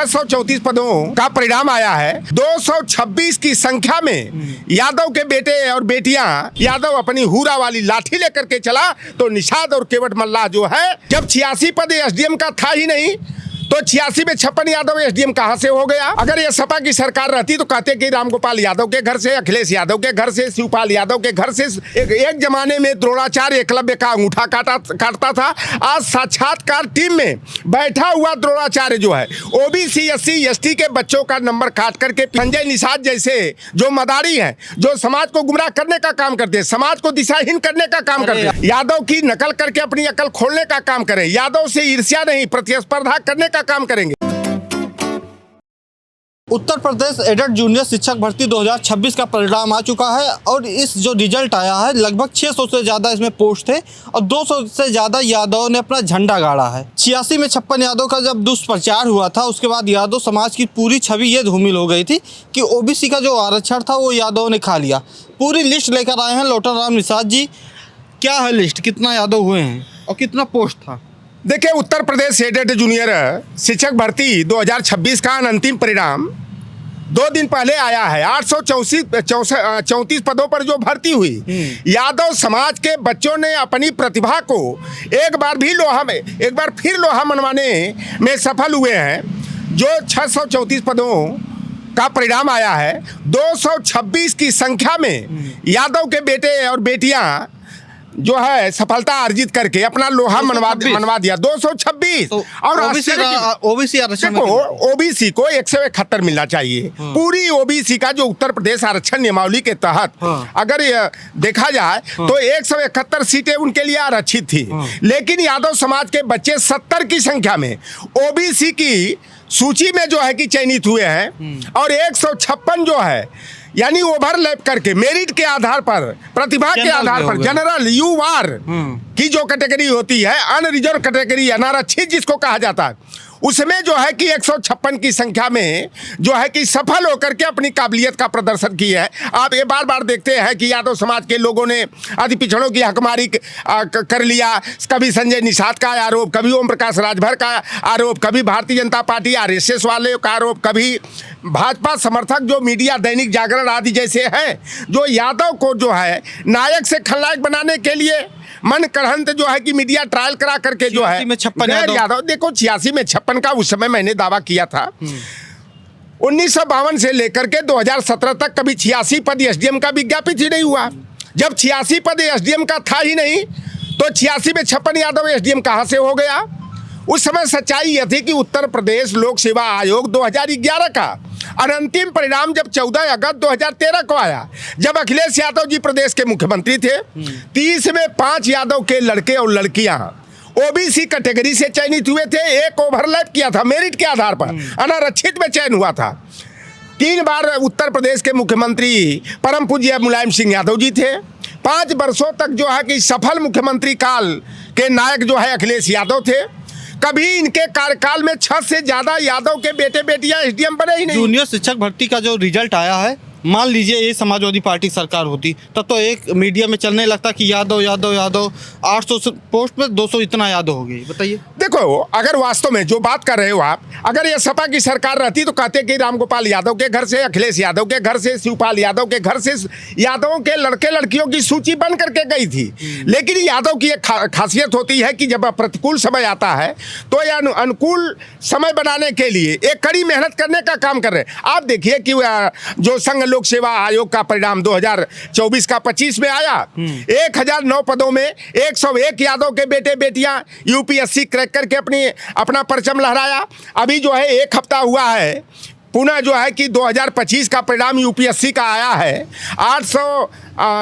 634 पदों का परिणाम आया है। 226 की संख्या में यादव के बेटे और बेटियां यादव अपनी हुरा वाली लाठी लेकर के चला, तो निषाद और केवट मल्लाह जो है, जब 86 पद एसडीएम का था ही नहीं, तो 86 में 56 यादव एसडीएम कहां से हो गया। अगर ये सपा की सरकार रहती तो कहते कि रामगोपाल यादव के घर से, अखिलेश यादव के घर से, शिवपाल यादव के घर से। एक जमाने में द्रोणाचार्य एकलव्य का अंगूठा काटता था। आज साक्षात्कार टीम में बैठा हुआ द्रोणाचार्य जो है ओबीसी एससी एसटी के बच्चों का नंबर काट करके संजय निषाद जैसे जो मदारी हैं, जो समाज को गुमराह करने का काम करते हैं, समाज को दिशाहीन करने का काम करते हैं, यादव की नकल करके अपनी अकल खोलने का काम करें, यादव से ईर्ष्या नहीं प्रतिस्पर्धा करने का काम करेंगे। उत्तर प्रदेश एडेड जूनियर शिक्षक भर्ती 2026 का परिणाम आ चुका है और इस जो रिजल्ट आया है लगभग 600 से ज़्यादा इसमें पोस्ट थे और 200 से ज़्यादा यादव ने अपना झंडा गाड़ा है। 86 में 56 यादव का जब दुष्प्रचार हुआ था, उसके बाद यादव समाज की पूरी छवि ये धूमिल हो गई थी कि ओबीसी का जो आरक्षण था वो यादव ने खा लिया। पूरी लिस्ट लेकर आए हैं लोटन राम निषाद जी। क्या है लिस्ट, कितना यादव हुए हैं और कितना पोस्ट था? देखिए, उत्तर प्रदेश एडेड जूनियर शिक्षक भर्ती 2026 का अंतिम परिणाम 2 दिन पहले आया है। 834 पदों पर जो भर्ती हुई, यादव समाज के बच्चों ने अपनी प्रतिभा को एक बार फिर लोहा मनवाने में सफल हुए हैं। जो 634 पदों का परिणाम आया है, 226 की संख्या में यादव के बेटे और बेटियां जो है सफलता अर्जित करके अपना लोहा मनवा दिया। 226 और ओबीसी को 171 मिलना चाहिए। पूरी ओबीसी का जो उत्तर प्रदेश आरक्षण नियमावली के तहत अगर देखा जाए तो 171 सीटें उनके लिए आरक्षित थी, लेकिन यादव समाज के बच्चे 70 की संख्या में ओबीसी की सूची में जो है कि चयनित हुए हैं और 156 जो है यानी ओवरलैप करके मेरिट के आधार पर, प्रतिभा के आधार पर, जनरल यूआर की जो कैटेगरी होती है, अनरिजर्व कैटेगरी अनारक्षित जिसको कहा जाता है, उसमें जो है कि 156 की संख्या में जो है कि सफल होकर के अपनी काबिलियत का प्रदर्शन की है। आप ये बार बार देखते हैं कि यादव समाज के लोगों ने अति पिछड़ों की हकमारी कर लिया। कभी संजय निषाद का आरोप, कभी ओम प्रकाश राजभर का आरोप, कभी भारतीय जनता पार्टी आरएसएस वाले का आरोप, कभी भाजपा समर्थक जो मीडिया दैनिक जागरण आदि जैसे हैं, जो यादव को जो है नायक से खलनायक बनाने के लिए मन करहंत जो है कि मीडिया ट्रायल करा करके जो है 56 यादव। देखो 86 में 56 का उस समय मैंने दावा किया था। 1952 से लेकर के 2017 तक कभी 86 पद एसडीएम का विज्ञापित ही नहीं हुआ। जब 86 पद एसडीएम का था ही नहीं, तो 86 में 56 यादव एसडीएम कहां से हो गया। उस समय सच्चाई यह थी कि उत्तर प्रदेश लोक सेवा आयोग 2011 का अंतिम परिणाम जब 14 अगस्त 2013 को आया, जब अखिलेश यादव जी प्रदेश के मुख्यमंत्री थे, 30 में 5 यादव के लड़के और लड़कियां ओबीसी कैटेगरी से चयनित हुए थे। एक ओवरलैप किया था मेरिट के आधार पर, अनारक्षित में चयन हुआ था। 3 बार उत्तर प्रदेश के मुख्यमंत्री परम पूज्य मुलायम सिंह यादव जी थे। 5 वर्षों तक जो है कि सफल मुख्यमंत्री काल के नायक जो है अखिलेश यादव थे। कभी इनके कार्यकाल में 6 से ज्यादा यादव के बेटे बेटियां एसडीएम बने ही नहीं। जूनियर शिक्षक भर्ती का जो रिजल्ट आया है, मान लीजिए ये समाजवादी पार्टी सरकार होती तब तो एक मीडिया में चलने लगता कि यादव 800 पोस्ट में 200 इतना यादव हो गई। बताइए, देखो, अगर वास्तव में जो बात कर रहे हो आप, अगर ये सपा की सरकार रहती तो कहते कि रामगोपाल यादव के घर से, अखिलेश यादव के घर से, शिवपाल यादव के घर से यादवों के लड़के लड़कियों की सूची बन करके गई थी। लेकिन यादव की एक खासियत होती है कि जब प्रतिकूल समय आता है तो यह अनुकूल समय बनाने के लिए एक कड़ी मेहनत करने का काम कर रहे हैं। आप देखिए कि जो संघ लोक सेवा आयोग का परिणाम 2024 का 25 में आया, 1009 पदों में 101 यादव के बेटे बेटियां यूपीएससी क्रैक करके अपना परचम लहराया। अभी जो है 1 हफ्ता हुआ है, पुनः जो है कि 2025 का परिणाम यूपीएससी का आया है।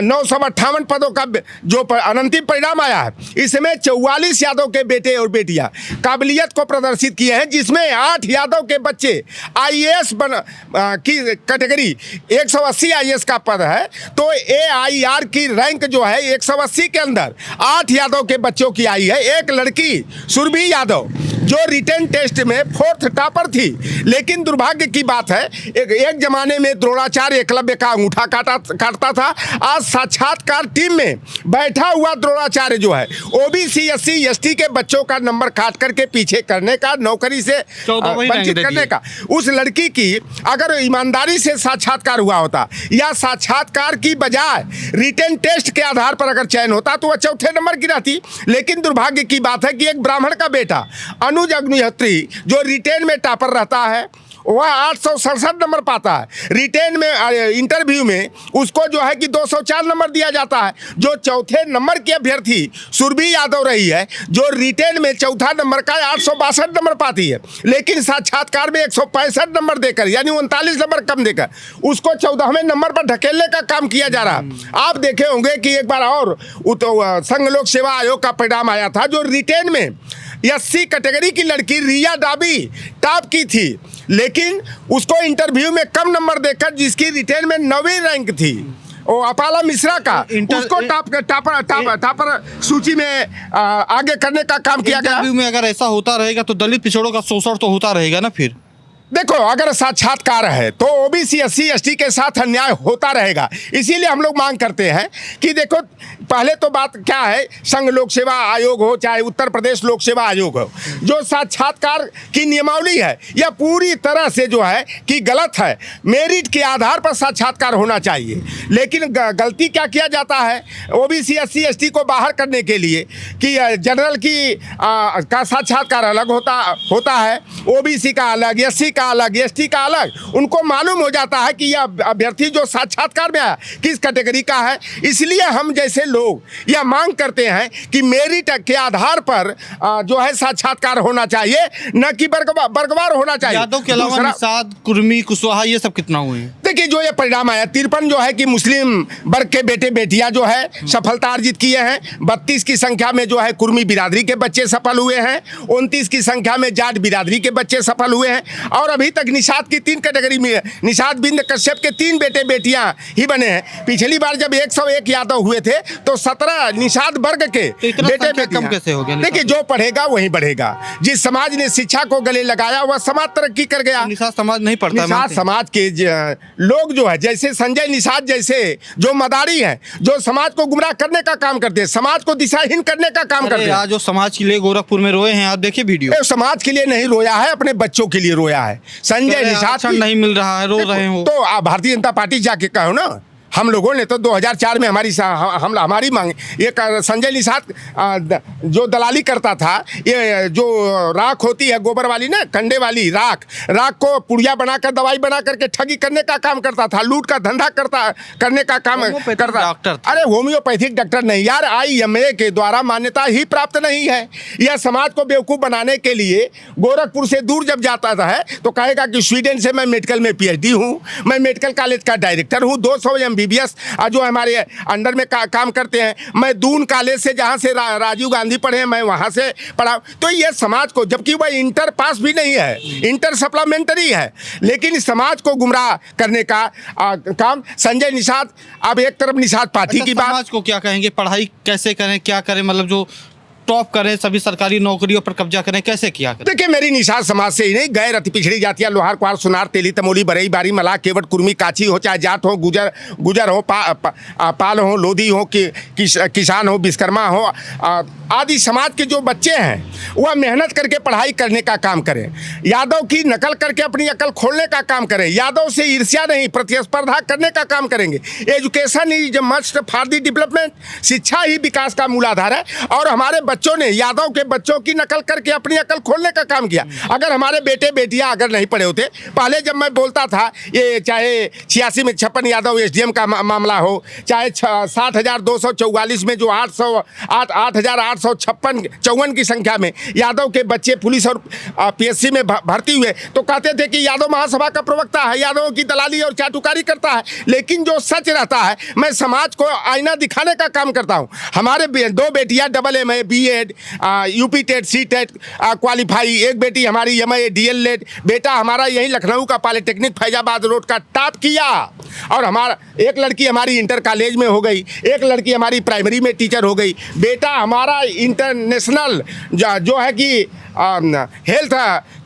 958 पदों का जो अंतिम परिणाम आया है, इसमें 44 यादव के बेटे और बेटियां काबिलियत को प्रदर्शित किए हैं, जिसमें 8 यादव के बच्चे आईएएस की कैटेगरी 180 आईएएस का पद है, तो एआईआर की रैंक जो है 180 के अंदर 8 यादव के बच्चों की आई है। एक लड़की सुरभि यादव जो रिटर्न टेस्ट में 4th टॉपर थी। लेकिन दुर्भाग्य की बात है, एक जमाने में द्रोणाचार्य एकलव्य का अंगूठा काटता था। आज साक्षात्कार टीम में बैठा हुआ द्रोणाचार्य जो है ओबीसी SC ST के बच्चों का नंबर काट करके पीछे करने का, नौकरी से वंचित करने का। उस लड़की की अगर ईमानदारी से साक्षात्कार हुआ होता या साक्षात्कार की बजाय रिटर्न टेस्ट के आधार पर अगर चयन होता तो वह 4थे नंबर की रहती। लेकिन दुर्भाग्य की बात है कि एक ब्राह्मण का बेटा अनुज अग्निहोत्री जो रिटेन में टॉपर रहता है वह 867 नंबर पाता है। रिटेन में इंटरव्यू में उसको जो है कि 204 नंबर दिया जाता है। जो 4थे नंबर की अभ्यर्थी सुरभि यादव रही है जो रिटेन में 4था नंबर का 862 नंबर पाती है, लेकिन साक्षात्कार में 165 नंबर देकर यानी 39 नंबर कम देकर उसको 14वें नंबर पर ढकेलने का काम किया जा रहा है। आप देखे होंगे कि एक बार और संघ लोक सेवा आयोग का परिणाम आया था जो रिटेन में SC कैटेगरी की लड़की रिया डाबी टॉप की थी, लेकिन उसको इंटरव्यू में कम नंबर देकर जिसकी रिटेन में 9वीं रैंक थी वो अपाला मिश्रा का उसको टॉपर सूची में आगे करने का काम किया गया। इंटरव्यू में अगर ऐसा होता रहेगा तो दलित पिछड़ों का शोषण तो होता रहेगा ना। फिर देखो, अगर साक्षात्कार है तो ओबीसी SC ST के साथ अन्याय होता रहेगा। इसीलिए हम लोग मांग करते हैं कि देखो, पहले तो बात क्या है, संघ लोक सेवा आयोग हो चाहे उत्तर प्रदेश लोक सेवा आयोग हो, जो साक्षात्कार की नियमावली है यह पूरी तरह से जो है कि गलत है। मेरिट के आधार पर साक्षात्कार होना चाहिए, लेकिन गलती क्या किया जाता है ओबीसी SC ST को बाहर करने के लिए कि जनरल की का साक्षात्कार अलग होता है, ओबीसी का अलग, SC का अलग, ST का अलग। उनको मालूम हो जाता है कि यह अभ्यर्थी जो साक्षात्कार में है किस कैटेगरी का है। इसलिए हम जैसे लोग यह मांग करते हैं कि मेरिट के आधार पर जो है साक्षात्कार होना चाहिए, न कि वर्गवार होना चाहिए। यादव के अलावा निषाद, कुर्मी, कुशवाहा ये सब कितना हुए हैं? देखिए, जो ये परिणाम आया 53 जो है कि मुस्लिम वर्ग के बेटे बेटियां जो है सफलता अर्जित किए हैं। 32 की संख्या में जो है कुर्मी बिरादरी के बच्चे सफल हुए हैं। 29 की संख्या में जाट बिरादरी के बच्चे सफल हुए हैं। और अभी तक निषाद की 3 कैटेगरी में निषाद बिंद कश्यप के 3 बेटे बेटियां ही बने हैं। पिछली बार जब 101 यादव हुए थे तो 17 निषाद वर्ग के बेटे बेटियां कैसे हो गया? देखिए, जो पढ़ेगा वही बढ़ेगा। जिस समाज ने शिक्षा को गले लगाया वह समाज तरक्की कर गया। निषाद समाज नहीं पढ़ता। निषाद समाज के लोग जो है जैसे संजय निषाद जैसे जो मदारी हैं, जो समाज को गुमराह करने का काम करते हैं, समाज को दिशाहीन करने का काम करते हैं। आज जो समाज के लिए गोरखपुर में रोए हैं, आप देखिए वीडियो। समाज के लिए नहीं रोया है, अपने बच्चों के लिए रोया है। संजय निषाद नहीं मिल रहा है, रो रहे हो तो भारतीय जनता पार्टी जाके कहो ना। हम लोगों ने तो 2004 में हमारी मांग, एक संजय निषाद जो दलाली करता था, ये जो राख होती है गोबर वाली ना, कंडे वाली राख को पुड़िया बनाकर दवाई बना करके ठगी करने का काम करता था, लूट का धंधा करने का काम करता। डॉक्टर, अरे होम्योपैथिक डॉक्टर नहीं यार, IMA के द्वारा मान्यता ही प्राप्त नहीं है। यह समाज को बेवकूफ़ बनाने के लिए गोरखपुर से दूर जब जाता है तो कहेगा कि स्वीडन से मैं मेडिकल में PhD हूँ, मैं मेडिकल कॉलेज का डायरेक्टर हूँ, 200 MBBS जो हमारे अंडर में काम करते हैं। मैं दून कॉलेज से जहाँ से राजीव गांधी पढ़े मैं वहाँ से पढ़ा। तो ये समाज को, जबकि वह इंटर पास भी नहीं है, इंटर सप्लीमेंट्री है, लेकिन समाज को गुमराह करने का काम संजय निषाद। अब एक तरफ निषाद पार्टी की बात, समाज को क्या कहेंगे, पढ़ाई कैसे करें, क्या करें, मतलब जो टॉप करें, सभी सरकारी नौकरियों पर कब्जा करें, कैसे किया करें? देखिए, मेरी निषाद समाज से ही नहीं, गैर अति पिछड़ी जातियां लोहार कुहार सुनार तेली तमोली बरई बारी मलाह केवट कुर्मी काची हो, चाहे जाट हो, गुजर हो, पाल हो, लोधी हो, किसान हो, विश्वकर्मा हो, आदि समाज के जो बच्चे हैं वह मेहनत करके पढ़ाई करने का काम करें। यादव की नकल करके अपनी अकल खोलने का काम करें। यादव से ईर्ष्या नहीं, प्रतिस्पर्धा करने का काम करेंगे। Education is must for the development. शिक्षा ही विकास का मूलाधार है। और हमारे बच्चों ने, यादव के बच्चों की नकल करके अपनी अकल खोलने का काम किया। अगर हमारे बेटे बेटियां अगर नहीं पढ़े होते, पहले जब मैं बोलता था, ये चाहे 86 में 56 यादव SDM का मामला हो, चाहे 60,244 में जो 8,854 की संख्या में यादव के बच्चे पुलिस और PSC में भर्ती हुए, तो कहते थे कि यादव महासभा का प्रवक्ता है, यादव की दलाली और चाटुकारी करता है। लेकिन जो सच रहता है, मैं समाज को आईना दिखाने का काम करता हूँ। हमारे 2 बेटियां AA B.Ed UP TET C.Tet qualify, एक बेटी हमारी MA DL.Ed, बेटा हमारा यही लखनऊ का पॉलिटेक्निक फैजाबाद रोड का टॉप किया। और हमारा एक लड़की हमारी इंटर कॉलेज में हो गई, एक लड़की हमारी प्राइमरी में टीचर हो गई, बेटा हमारा इंटरनेशनल जो है कि हेल्थ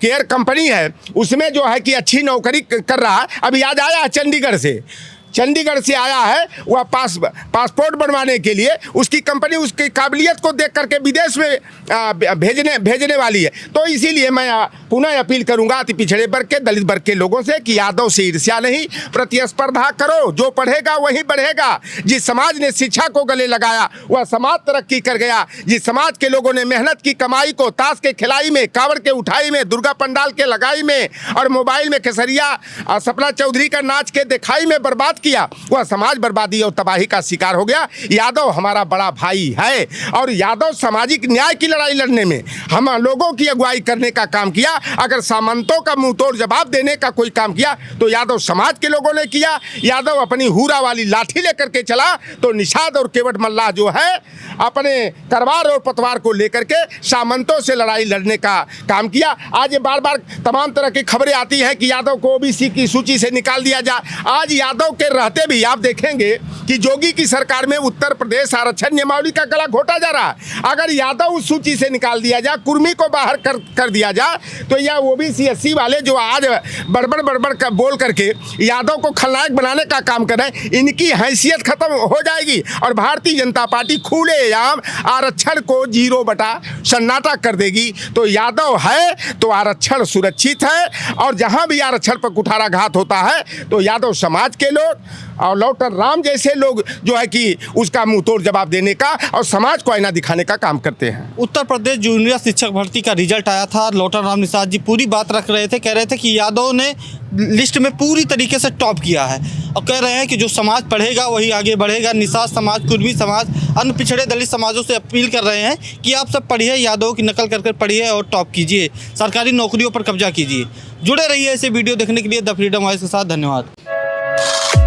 केयर कंपनी है उसमें जो है कि अच्छी नौकरी कर रहा है। अभी आज आया चंडीगढ़ से आया है, वह पासपोर्ट बनवाने के लिए उसकी कंपनी उसकी काबिलियत को देख करके विदेश में भेजने वाली है। तो इसीलिए मैं पुनः अपील करूंगा अति पिछड़े वर्ग के, दलित वर्ग के लोगों से कि यादव से ईर्ष्या नहीं, प्रतिस्पर्धा करो, जो पढ़ेगा वही बढ़ेगा। जिस समाज ने शिक्षा को गले लगाया वह समाज तरक्की कर गया। जिस समाज के लोगों ने मेहनत की कमाई को ताश के खिलाई में, कावड़ के उठाई में, दुर्गा पंडाल के लगाई में और मोबाइल में खेसरिया सपना चौधरी का नाच के दिखाई में बर्बाद किया, वह समाज बर्बादी और तबाही का शिकार हो गया। यादव हमारा बड़ा भाई है और यादव सामाजिक न्याय की लड़ाई लड़ने में हम लोगों की अगुवाई करने का काम किया। अगर सामंतों का मुंह तोड़ जवाब देने का कोई काम किया तो यादव समाज के लोगों ने किया। यादव अपनी हुरा वाली लाठी लेकर के चला तो निषाद और केवट मल्लाह जो है अपने तरवार और पतवार को लेकर के सामंतों से लड़ाई लड़ने का काम किया। आज ये बार बार तमाम तरह की खबरें आती हैं कि यादव को ओबीसी की सूची से निकाल दिया जाए। आज यादव के रहते भी आप देखेंगे कि जोगी की सरकार में उत्तर प्रदेश आरक्षण नियमावली का गला घोटा जा रहा है। अगर यादव उस सूची से निकाल दिया जाए, कुर्मी को बाहर कर दिया जाए तो यह ओबीसी एससी वाले जो आज बड़बड़ बोल करके यादव को खलनायक बनाने का काम कर रहे हैं, इनकी हैसियत खत्म हो जाएगी और भारतीय जनता पार्टी खुलेआम आरक्षण को 0 सन्नाटा कर देगी। तो यादव है तो आरक्षण सुरक्षित है और जहां भी आरक्षण पर कुठाराघात होता है तो यादव समाज के लोग और लौटर राम जैसे लोग जो है कि उसका मुंह तोड़ जवाब देने का और समाज को आईना दिखाने का काम करते हैं। उत्तर प्रदेश जूनियर शिक्षक भर्ती का रिजल्ट आया था। लौटर राम निषाद जी पूरी बात रख रहे थे, कह रहे थे कि यादव ने लिस्ट में पूरी तरीके से टॉप किया है और कह रहे हैं कि जो समाज पढ़ेगा वही आगे बढ़ेगा। निषाद समाज, कुर्मी समाज, अन्य पिछड़े दलित समाजों से अपील कर रहे हैं कि आप सब पढ़िए, यादव की नकल कर पढ़िए और टॉप कीजिए, सरकारी नौकरियों पर कब्जा कीजिए। जुड़े रहिए ऐसे वीडियो देखने के लिए द फ्रीडम वॉइस के साथ। धन्यवाद।